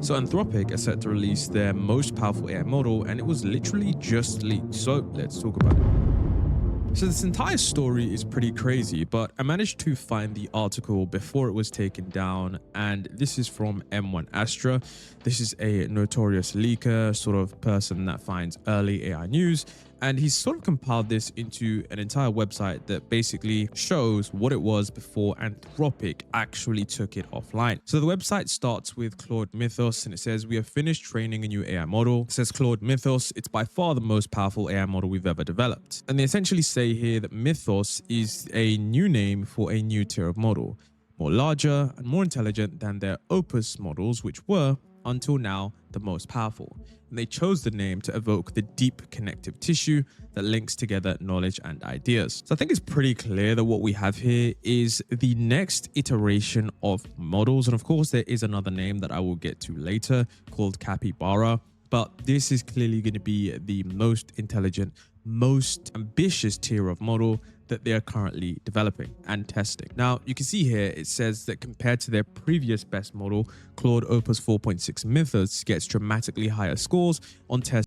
So Anthropic is set to release their most powerful AI model, and it was literally just leaked. So let's talk about it. So this entire story is pretty crazy, but I managed to find the article before it was taken down, and this is from M1 Astra. This is a notorious leaker, sort of person that finds early AI news, and he's sort of compiled this into an entire website that basically shows what it was before Anthropic actually took it offline. So the website starts with Claude Mythos, and it says, "We have finished training a new AI model." It says Claude Mythos, it's by far the most powerful AI model we've ever developed. And they essentially say here that Mythos is a new name for a new tier of model, more larger and more intelligent than their Opus models, which were, until now, the most powerful. And they chose the name to evoke the deep connective tissue that links together knowledge and ideas. So I think it's pretty clear that what we have here is the next iteration of models. And of course, there is another name that I will get to later called Capybara. But this is clearly going to be the most intelligent, most ambitious tier of model that they are currently developing and testing. Now, you can see here, it says that compared to their previous best model, Claude Opus 4.6 Mythos gets dramatically higher scores on tests.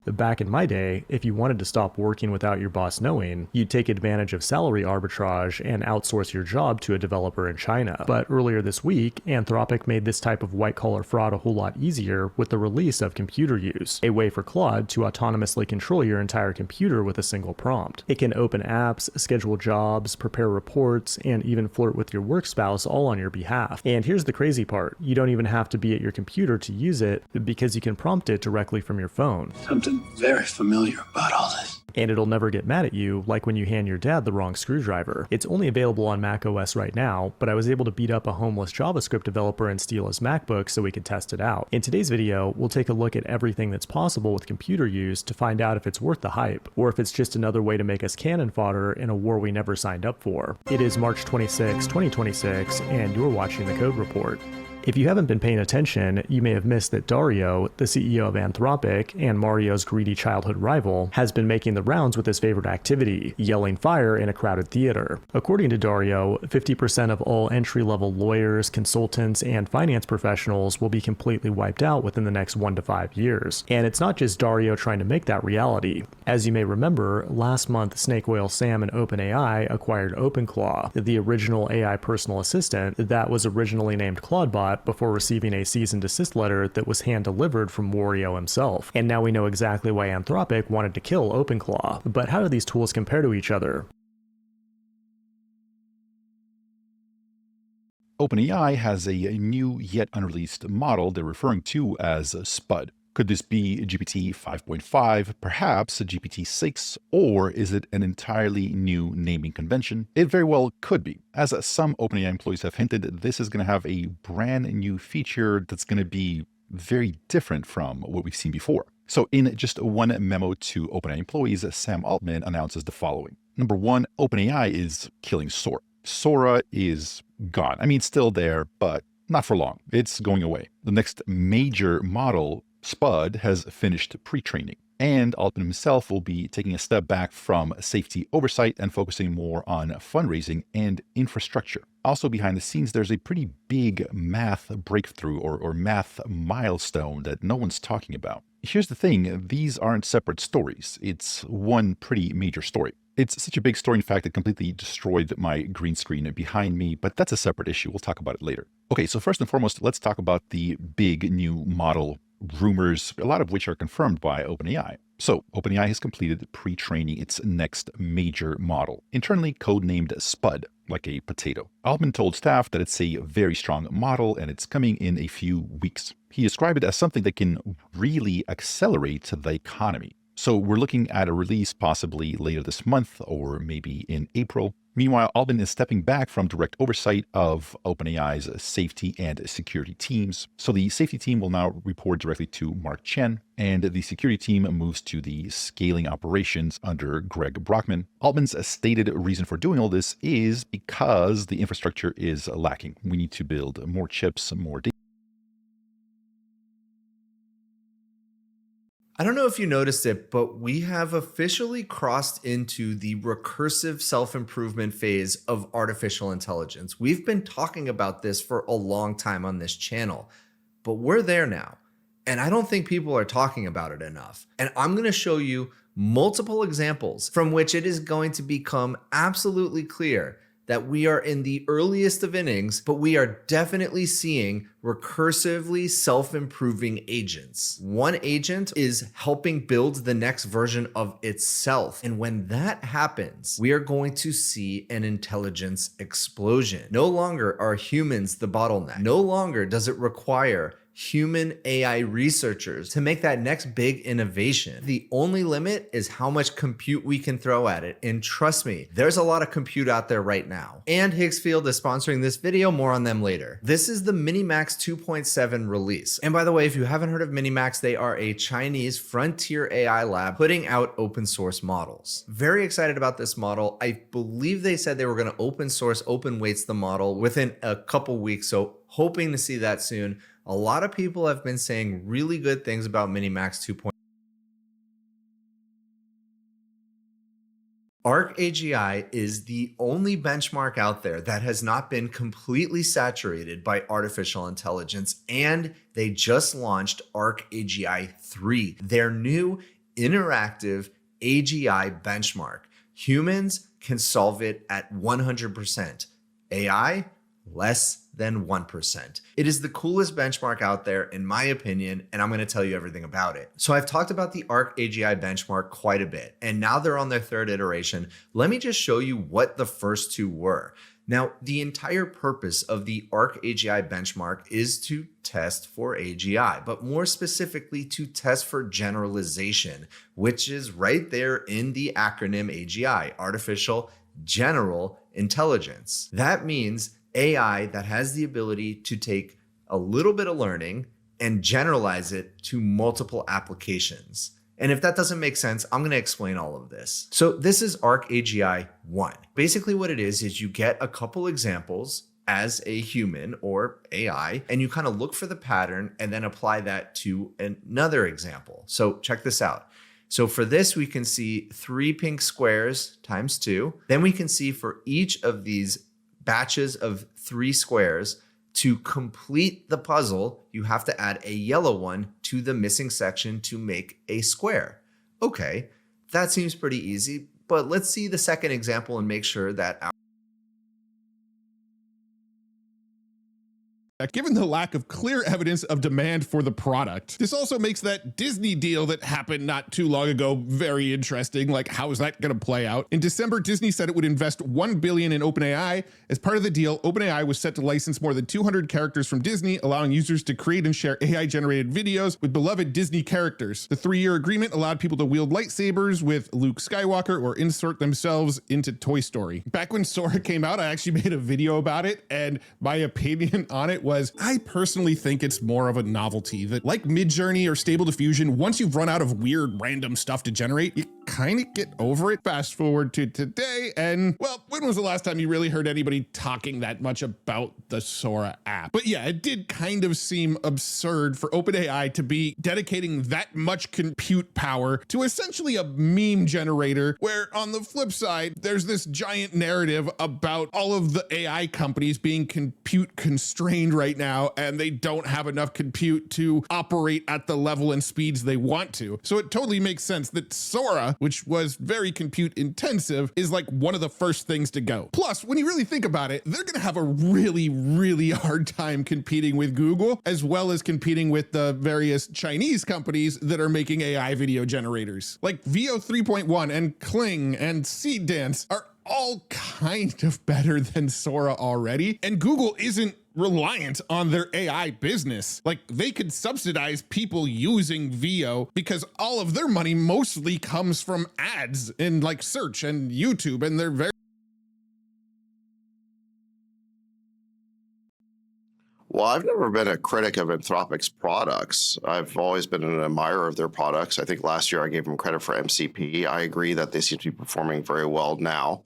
Back in my day, if you wanted to stop working without your boss knowing, you'd take advantage of salary arbitrage and outsource your job to a developer in China. But earlier this week, Anthropic made this type of white-collar fraud a whole lot easier with the release of computer use, a way for Claude to autonomously control your entire computer with a single prompt. It can open apps, schedule jobs, prepare reports, and even flirt with your work spouse all on your behalf. And here's the crazy part, you don't even have to be at your computer to use it because you can prompt it directly from your phone. Something very familiar about all this. And it'll never get mad at you like when you hand your dad the wrong screwdriver. It's only available on macOS right now, but I was able to beat up a homeless JavaScript developer and steal his MacBook so we could test it out. In today's video, we'll take a look at everything that's possible with computer use to find out if it's worth the hype, or if it's just another way to make us cannon fodder in a war we never signed up for. It is March 26, 2026, and you're watching The Code Report. If you haven't been paying attention, you may have missed that Dario, the CEO of Anthropic and Mario's greedy childhood rival, has been making the rounds with his favorite activity, yelling fire in a crowded theater. According to Dario, 50% of all entry-level lawyers, consultants, and finance professionals will be completely wiped out within the next 1 to 5 years. And it's not just Dario trying to make that reality. As you may remember, last month Snake Oil Sam and OpenAI acquired OpenClaw, the original AI personal assistant that was originally named Claudebot before receiving a cease and desist letter that was hand-delivered from Wario himself. And now we know exactly why Anthropic wanted to kill OpenClaw. But how do these tools compare to each other? OpenAI has a new yet unreleased model they're referring to as SPUD. Could this be GPT 5.5, perhaps a GPT 6, or is it an entirely new naming convention? It very well could be. As some OpenAI employees have hinted, this is going to have a brand new feature that's going to be very different from what we've seen before. So in just one memo to OpenAI employees, Sam Altman announces the following. Number one, OpenAI is killing Sora. Sora is gone. I mean, it's still there, but not for long. It's going away. The next major model, SPUD, has finished pre-training, and Altman himself will be taking a step back from safety oversight and focusing more on fundraising and infrastructure. Also behind the scenes, there's a pretty big math breakthrough or math milestone that no one's talking about. Here's the thing, these aren't separate stories. It's one pretty major story. It's such a big story, in fact, it completely destroyed my green screen behind me, but that's a separate issue. We'll talk about it later. Okay, so first and foremost, let's talk about the big new model rumors, a lot of which are confirmed by OpenAI. So OpenAI has completed pre-training its next major model, internally codenamed SPUD, like a potato. Altman told staff that it's a very strong model and it's coming in a few weeks. He described it as something that can really accelerate the economy. So we're looking at a release possibly later this month or maybe in April. Meanwhile, Altman is stepping back from direct oversight of OpenAI's safety and security teams. So the safety team will now report directly to Mark Chen, and the security team moves to the scaling operations under Greg Brockman. Altman's stated reason for doing all this is because the infrastructure is lacking. We need to build more chips, more data. I don't know if you noticed it, but we have officially crossed into the recursive self-improvement phase of artificial intelligence. We've been talking about this for a long time on this channel, but we're there now. And I don't think people are talking about it enough. And I'm going to show you multiple examples from which it is going to become absolutely clear that we are in the earliest of innings, but we are definitely seeing recursively self-improving agents. One agent is helping build the next version of itself. And when that happens, we are going to see an intelligence explosion. No longer are humans the bottleneck. No longer does it require human AI researchers to make that next big innovation. The only limit is how much compute we can throw at it. And trust me, there's a lot of compute out there right now. And Higgsfield is sponsoring this video, more on them later. This is the Minimax 2.7 release. And by the way, if you haven't heard of Minimax, they are a Chinese frontier AI lab putting out open source models. Very excited about this model. I believe they said they were going to open source, open weights the model within a couple weeks. So hoping to see that soon. A lot of people have been saying really good things about Minimax 2.0. Arc AGI is the only benchmark out there that has not been completely saturated by artificial intelligence, and they just launched Arc AGI 3, their new interactive AGI benchmark. Humans can solve it at 100%. AI, less than 1%. It is the coolest benchmark out there, in my opinion, and I'm going to tell you everything about it. So I've talked about the Arc AGI benchmark quite a bit, and now they're on their third iteration. Let me just show you what the first two were. Now, the entire purpose of the Arc AGI benchmark is to test for AGI, but more specifically to test for generalization, which is right there in the acronym AGI, Artificial General Intelligence. That means AI that has the ability to take a little bit of learning and generalize it to multiple applications. And if that doesn't make sense, I'm going to explain all of this. So this is Arc AGI 1. Basically what it is you get a couple examples as a human or AI, and you kind of look for the pattern and then apply that to another example. So check this out. So for this, we can see 3 pink squares times 2. Then we can see for each of these batches of 3 squares, to complete the puzzle, you have to add a yellow one to the missing section to make a square. Okay, that seems pretty easy, but let's see the second example and make sure that Given the lack of clear evidence of demand for the product. This also makes that Disney deal that happened not too long ago very interesting. Like, how is that going to play out? In December, Disney said it would invest $1 billion in OpenAI. As part of the deal, OpenAI was set to license more than 200 characters from Disney, allowing users to create and share AI-generated videos with beloved Disney characters. The 3-year agreement allowed people to wield lightsabers with Luke Skywalker or insert themselves into Toy Story. Back when Sora came out, I actually made a video about it, and my opinion on it was, I personally think it's more of a novelty that, like Midjourney or Stable Diffusion, once you've run out of weird random stuff to generate, you kind of get over it. Fast forward to today, and well, when was the last time you really heard anybody talking that much about the Sora app? But yeah, it did kind of seem absurd for OpenAI to be dedicating that much compute power to essentially a meme generator, where on the flip side, there's this giant narrative about all of the AI companies being compute constrained right now, and they don't have enough compute to operate at the level and speeds they want to. So it totally makes sense that Sora, which was very compute intensive, is like one of the first things to go. Plus, when you really think about it, they're gonna have a really hard time competing with Google, as well as competing with the various Chinese companies that are making AI video generators. Like VO 3.1 and Kling and Seedance are all kind of better than Sora already, and Google isn't reliant on their AI business. Like, they could subsidize people using VO because all of their money mostly comes from ads in like search and YouTube, and they're very Well, I've never been a critic of Anthropic's products. I've always been an admirer of their products. I think last year I gave them credit for MCP. I agree that they seem to be performing very well now.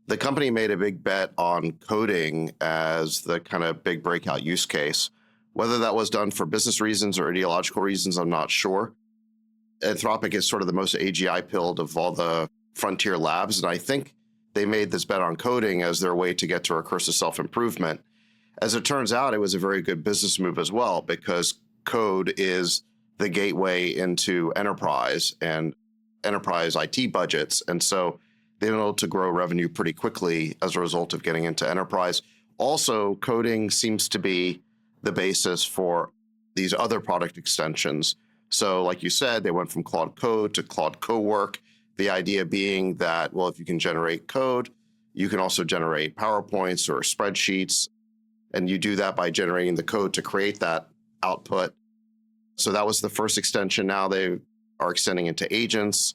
The company made a big bet on coding as the kind of big breakout use case. Whether that was done for business reasons or ideological reasons, I'm not sure. Anthropic is sort of the most AGI pilled of all the frontier labs. And I think they made this bet on coding as their way to get to recursive self-improvement. As it turns out, it was a very good business move as well, because code is the gateway into enterprise and enterprise IT budgets. And so they've been able to grow revenue pretty quickly as a result of getting into enterprise. Also, coding seems to be the basis for these other product extensions. So like you said, they went from Claude Code to Claude Cowork. The idea being that, well, if you can generate code, you can also generate PowerPoints or spreadsheets. And you do that by generating the code to create that output. So that was the first extension. Now they are extending into agents.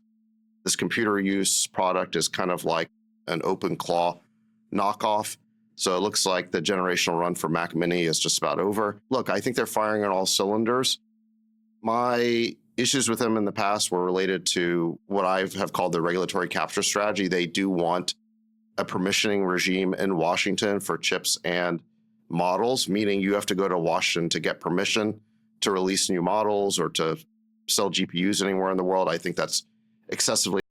This computer use product is kind of like an OpenClaw knockoff. So it looks like the generational run for Mac Mini is just about over. Look, I think they're firing on all cylinders. My issues with them in the past were related to what I have called the regulatory capture strategy. They do want a permissioning regime in Washington for chips and models, meaning you have to go to Washington to get permission to release new models or to sell GPUs anywhere in the world. I think that's excessively